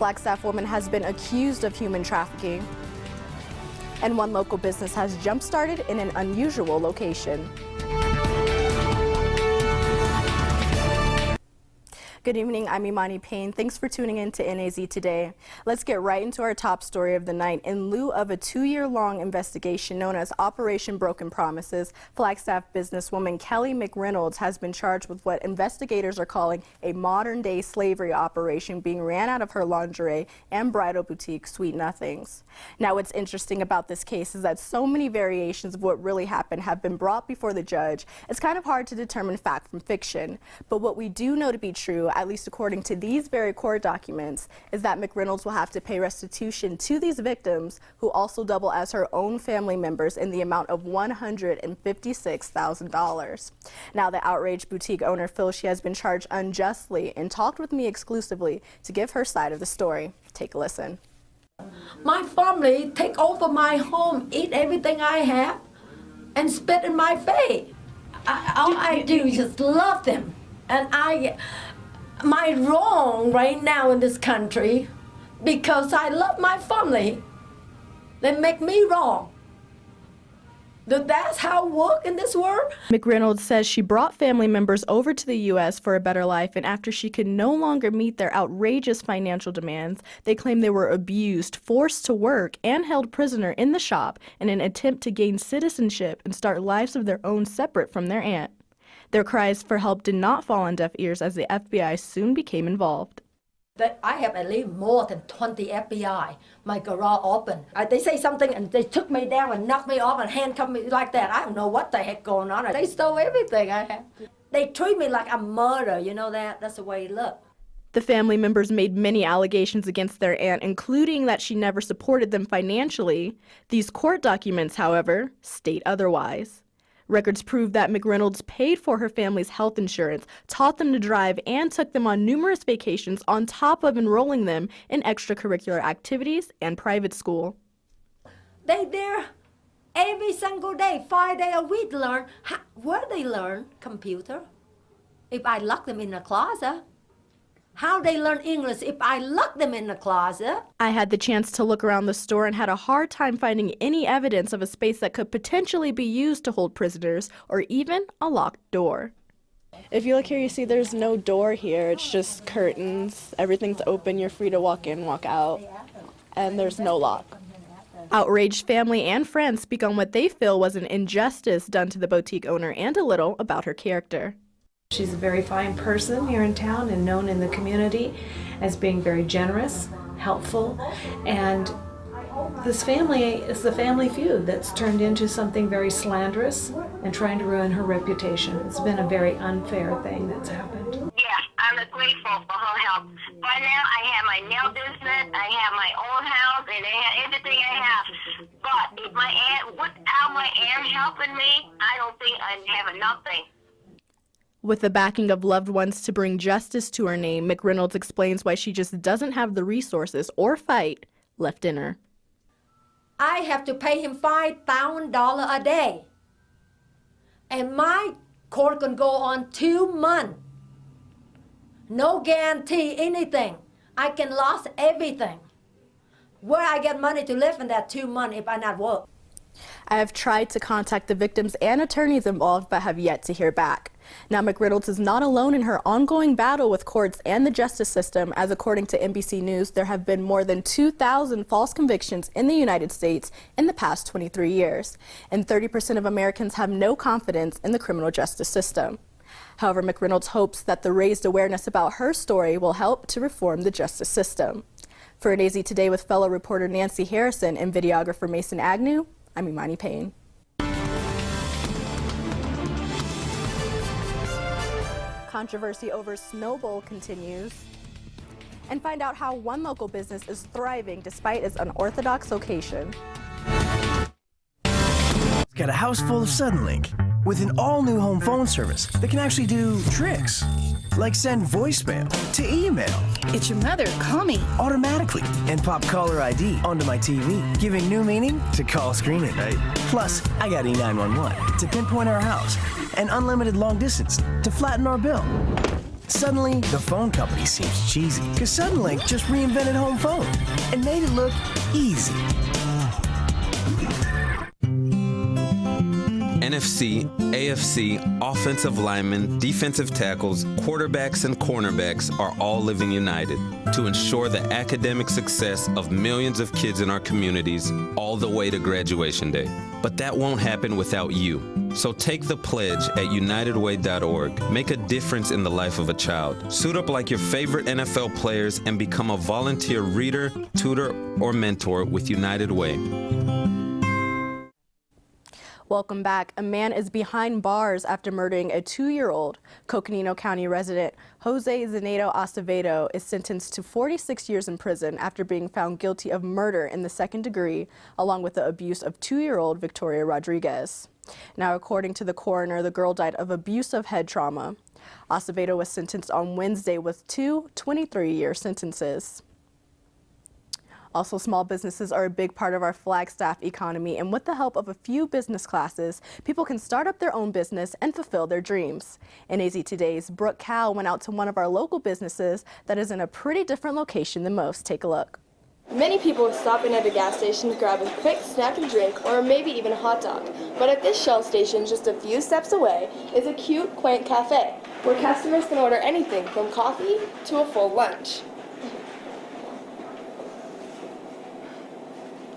Flagstaff woman has been accused of human trafficking. And one local business has jump-started in an unusual location. Good evening, I'm Imani Payne. Thanks for tuning in to NAZ Today. Let's get right into our top story of the night. In lieu of a 2-year-long investigation known as Operation Broken Promises, Flagstaff businesswoman Kelly McReynolds has been charged with what investigators are calling a modern-day slavery operation being ran out of her lingerie and bridal boutique, Sweet Nothings. Now, what's interesting about this case is that so many variations of what really happened have been brought before the judge. It's kind of hard to determine fact from fiction, but what we do know to be true, at least according to these very court documents, is that McReynolds will have to pay restitution to these victims, who also double as her own family members, in the amount of $156,000. Now, the outraged boutique owner feels she has been charged unjustly and talked with me exclusively to give her side of the story. Take a listen. My family take over my home, eat everything I have, and spit in my face. All I do is just love them. And my wrong right now in this country, because I love my family, they make me wrong. That's how it works in this world. McReynolds says she brought family members over to the U.S. for a better life, and after she could no longer meet their outrageous financial demands, they claim they were abused, forced to work, and held prisoner in the shop in an attempt to gain citizenship and start lives of their own separate from their aunt. Their cries for help did not fall on deaf ears, as the FBI soon became involved. I have at least more than 20 FBI. My garage open. They say something and they took me down and knocked me off and handcuffed me like that. I don't know what the heck going on. They stole everything I have. They treat me like I'm murder, you know that? That's the way it looks. The family members made many allegations against their aunt, including that she never supported them financially. These court documents, however, state otherwise. Records prove that McReynolds paid for her family's health insurance, taught them to drive, and took them on numerous vacations on top of enrolling them in extracurricular activities and private school. They there every single day, 5 days a week learn. Where they learn computer? If I lock them in the closet. How they learn English if I lock them in the closet? I had the chance to look around the store and had a hard time finding any evidence of a space that could potentially be used to hold prisoners, or even a locked door. If you look here, you see there's no door here. It's just curtains. Everything's open. You're free to walk in, walk out, and there's no lock. Outraged family and friends speak on what they feel was an injustice done to the boutique owner and a little about her character. She's a very fine person here in town and known in the community as being very generous, helpful, and this family is the family feud that's turned into something very slanderous and trying to ruin her reputation. It's been a very unfair thing that's happened. Yeah, I'm grateful for her help. Right now, I have my nail business, I have my own house, and I have everything I have. But if without my aunt helping me, I don't think I'd have nothing. With the backing of loved ones to bring justice to her name, McReynolds explains why she just doesn't have the resources or fight left in her. I have to pay him $5,000 a day. And my court can go on 2 months. No guarantee anything. I can lose everything. Where I get money to live in that 2 months if I not work? I have tried to contact the victims and attorneys involved, but have yet to hear back. Now, McReynolds is not alone in her ongoing battle with courts and the justice system, as according to NBC News, there have been more than 2,000 false convictions in the United States in the past 23 years, and 30% of Americans have no confidence in the criminal justice system. However, McReynolds hopes that the raised awareness about her story will help to reform the justice system. For NAZ Today with fellow reporter Nancy Harrison and videographer Mason Agnew, I'm Imani Payne. Controversy over Snow Bowl continues. And find out how one local business is thriving despite its unorthodox location. Got a house full of Suddenlink with an all-new home phone service that can actually do tricks, like send voicemail to email. It's your mother, call me. Automatically, and pop caller ID onto my TV, giving new meaning to call screening. Right. Plus, I got E911 to pinpoint our house, and unlimited long distance to flatten our bill. Suddenly, the phone company seems cheesy because Suddenlink just reinvented home phone and made it look easy. NFC, AFC, offensive linemen, defensive tackles, quarterbacks, and cornerbacks are all living united to ensure the academic success of millions of kids in our communities all the way to graduation day. But that won't happen without you. So take the pledge at unitedway.org. Make a difference in the life of a child. Suit up like your favorite NFL players and become a volunteer reader, tutor, or mentor with United Way. Welcome back. A man is behind bars after murdering a 2-year-old. Coconino County resident Jose Zenedo Acevedo is sentenced to 46 years in prison after being found guilty of murder in the second degree, along with the abuse of 2-year-old Victoria Rodriguez. Now, according to the coroner, the girl died of abusive head trauma. Acevedo was sentenced on Wednesday with 2 23-year sentences. Also, small businesses are a big part of our Flagstaff economy, and with the help of a few business classes, people can start up their own business and fulfill their dreams. NAZ Today's Brooke Cowell went out to one of our local businesses that is in a pretty different location than most. Take a look. Many people will stop in at a gas station to grab a quick snack and drink, or maybe even a hot dog. But at this Shell station, just a few steps away, is a cute, quaint cafe, where customers can order anything from coffee to a full lunch.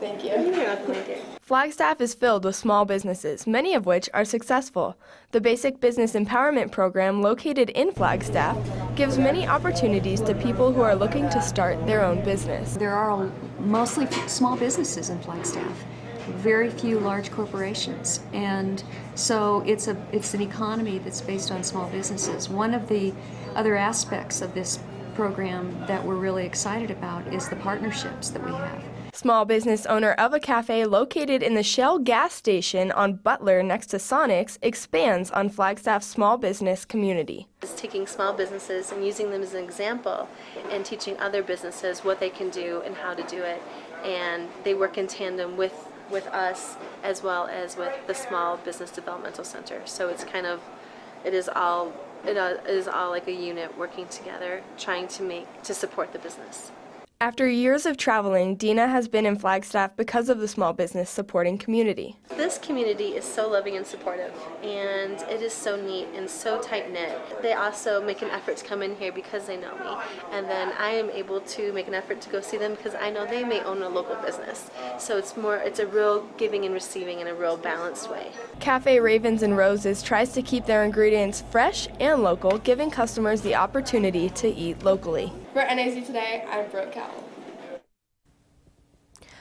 Thank you. Flagstaff is filled with small businesses, many of which are successful. The Basic Business Empowerment Program, located in Flagstaff, gives many opportunities to people who are looking to start their own business. There are mostly small businesses in Flagstaff, very few large corporations, and so it's an economy that's based on small businesses. One of the other aspects of this program that we're really excited about is the partnerships that we have. Small business owner of a cafe located in the Shell gas station on Butler next to Sonic's expands on Flagstaff's small business community. Is taking small businesses and using them as an example and teaching other businesses what they can do and how to do it. And they work in tandem with us as well as with the Small Business Developmental Center. So it's kind of, it is all like a unit working together, trying to support the business. After years of traveling, Dina has been in Flagstaff because of the small business supporting community. This community is so loving and supportive, and it is so neat and so tight-knit. They also make an effort to come in here because they know me, and then I am able to make an effort to go see them because I know they may own a local business. So it's a real giving and receiving in a real balanced way. Cafe Ravens and Roses tries to keep their ingredients fresh and local, giving customers the opportunity to eat locally. For NAZ Today, I'm Brooke Cowell.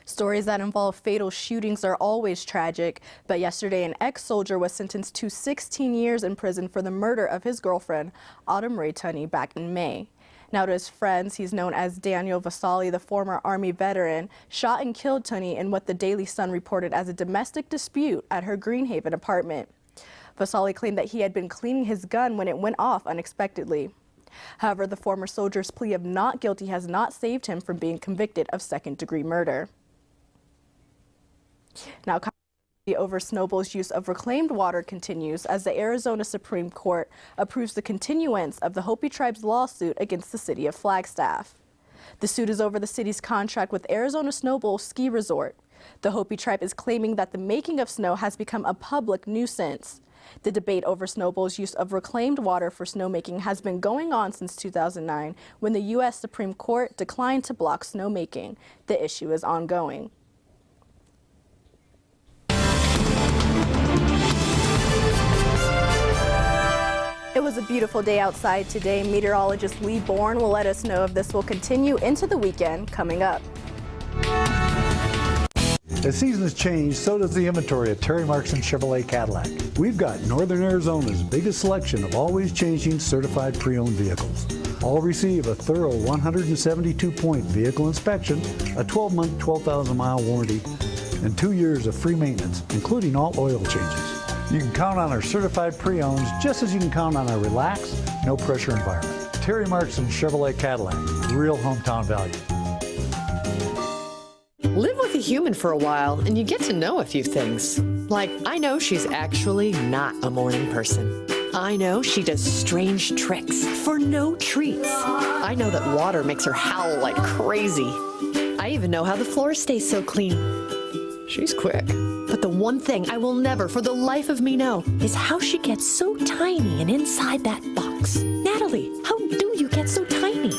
Stories that involve fatal shootings are always tragic, but yesterday an ex-soldier was sentenced to 16 years in prison for the murder of his girlfriend, Autumn Ray Tunney, back in May. Now to his friends, he's known as Daniel Vasali, the former Army veteran, shot and killed Tunney in what the Daily Sun reported as a domestic dispute at her Greenhaven apartment. Vasali claimed that he had been cleaning his gun when it went off unexpectedly. However, the former soldier's plea of not guilty has not saved him from being convicted of second-degree murder. Now, controversy over Snowball's use of reclaimed water continues as the Arizona Supreme Court approves the continuance of the Hopi Tribe's lawsuit against the city of Flagstaff. The suit is over the city's contract with Arizona Snowball Ski Resort. The Hopi Tribe is claiming that the making of snow has become a public nuisance. The debate over Snowball's use of reclaimed water for snowmaking has been going on since 2009, when the U.S. Supreme Court declined to block snowmaking. The issue is ongoing. It was a beautiful day outside today. Meteorologist Lee Bourne will let us know if this will continue into the weekend coming up. As seasons change, so does the inventory at Terry Markson Chevrolet Cadillac. We've got Northern Arizona's biggest selection of always changing certified pre-owned vehicles. All receive a thorough 172-point vehicle inspection, a 12-month, 12,000-mile warranty, and 2 years of free maintenance, including all oil changes. You can count on our certified pre-owns just as you can count on our relaxed, no-pressure environment. Terry Markson Chevrolet Cadillac, real hometown value. Live with a human for a while and you get to know a few things. Like, I know she's actually not a morning person. I know she does strange tricks for no treats. I know that water makes her howl like crazy. I even know how the floor stays so clean. She's quick. But the one thing I will never for the life of me know is how she gets so tiny and inside that box. Natalie, how do you get so tiny?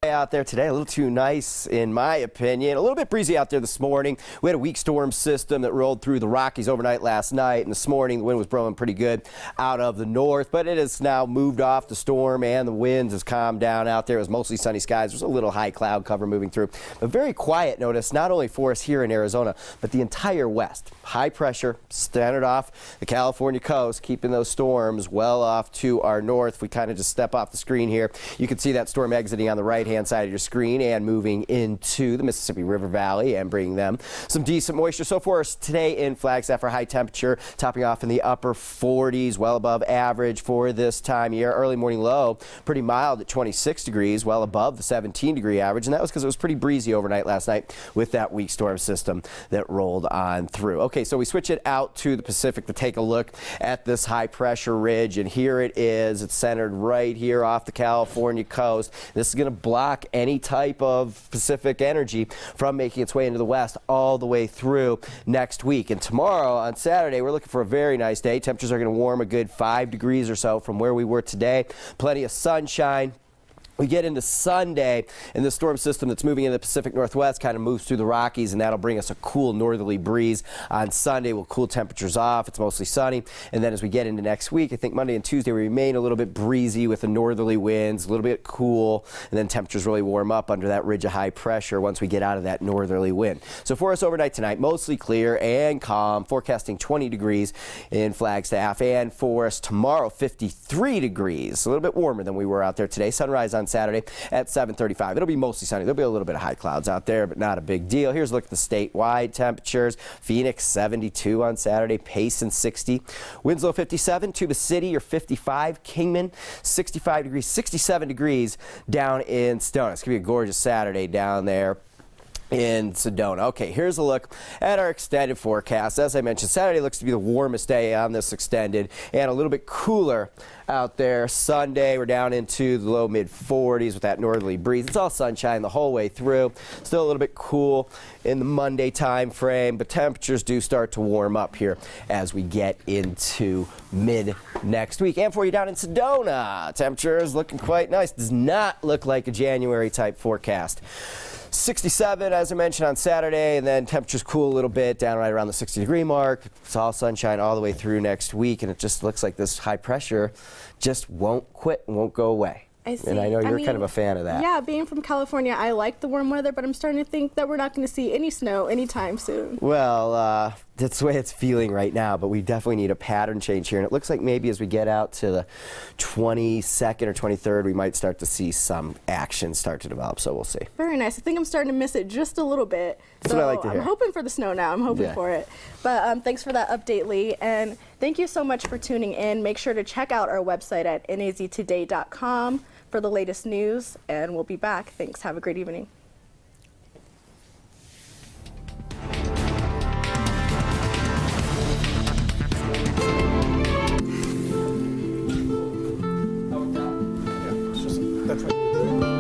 Out there today, a little too nice in my opinion. A little bit breezy out there this morning. We had a weak storm system that rolled through the Rockies overnight last night, and this morning the wind was blowing pretty good out of the north, but it has now moved off the storm and the winds has calmed down out there. It was mostly sunny skies. There's a little high cloud cover moving through, but very quiet notice, not only for us here in Arizona, but the entire west. High pressure centered off the California coast, keeping those storms well off to our north. If we kind of just step off the screen here, you can see that storm exiting on the right-hand side of your screen and moving into the Mississippi River Valley and bringing them some decent moisture. So for us today in Flagstaff, our high temperature topping off in the upper 40s, well above average for this time of year. Early morning low, pretty mild at 26 degrees, well above the 17-degree average, and that was because it was pretty breezy overnight last night with that weak storm system that rolled on through. Okay, so we switch it out to the Pacific to take a look at this high pressure ridge, and here it is. It's centered right here off the California coast. This is going to block any type of Pacific energy from making its way into the west all the way through next week. And tomorrow on Saturday, we're looking for a very nice day. Temperatures are going to warm a good 5 degrees or so from where we were today. Plenty of sunshine. We get into Sunday, and the storm system that's moving into the Pacific Northwest kind of moves through the Rockies, and that'll bring us a cool northerly breeze on Sunday. We'll cool temperatures off. It's mostly sunny. And then as we get into next week, I think Monday and Tuesday we remain a little bit breezy with the northerly winds, a little bit cool, and then temperatures really warm up under that ridge of high pressure once we get out of that northerly wind. So for us overnight tonight, mostly clear and calm, forecasting 20 degrees in Flagstaff. And for us tomorrow, 53 degrees, a little bit warmer than we were out there today. Sunrise on Saturday at 7:35. It'll be mostly sunny. There'll be a little bit of high clouds out there, but not a big deal. Here's a look at the statewide temperatures. Phoenix 72 on Saturday, Payson 60, Winslow 57, Tuba City you're 55, Kingman 65 degrees, 67 degrees down in Sedona. It's gonna be a gorgeous Saturday down there in Sedona. Okay, here's a look at our extended forecast. As I mentioned, Saturday looks to be the warmest day on this extended and a little bit cooler out there. Sunday, we're down into the low mid 40s with that northerly breeze. It's all sunshine the whole way through. Still a little bit cool in the Monday time frame, but temperatures do start to warm up here as we get into mid next week. And for you down in Sedona, temperature is looking quite nice. Does not look like a January type forecast. 67, as I mentioned, on Saturday, and then temperatures cool a little bit, down right around the 60-degree mark. It's all sunshine all the way through next week, and it just looks like this high pressure just won't quit and won't go away. I see. And I know you're kind of a fan of that. Yeah, being from California, I like the warm weather, but I'm starting to think that we're not going to see any snow anytime soon. Well, that's the way it's feeling right now, but we definitely need a pattern change here. And it looks like maybe as we get out to the 22nd or 23rd, we might start to see some action start to develop, so we'll see. Very nice. I think I'm starting to miss it just a little bit. That's what I like to hear. I'm hoping for the snow now. I'm hoping for it. But thanks for that update, Lee. And thank you so much for tuning in. Make sure to check out our website at naztoday.com for the latest news, and we'll be back. Thanks. Have a great evening. That's right.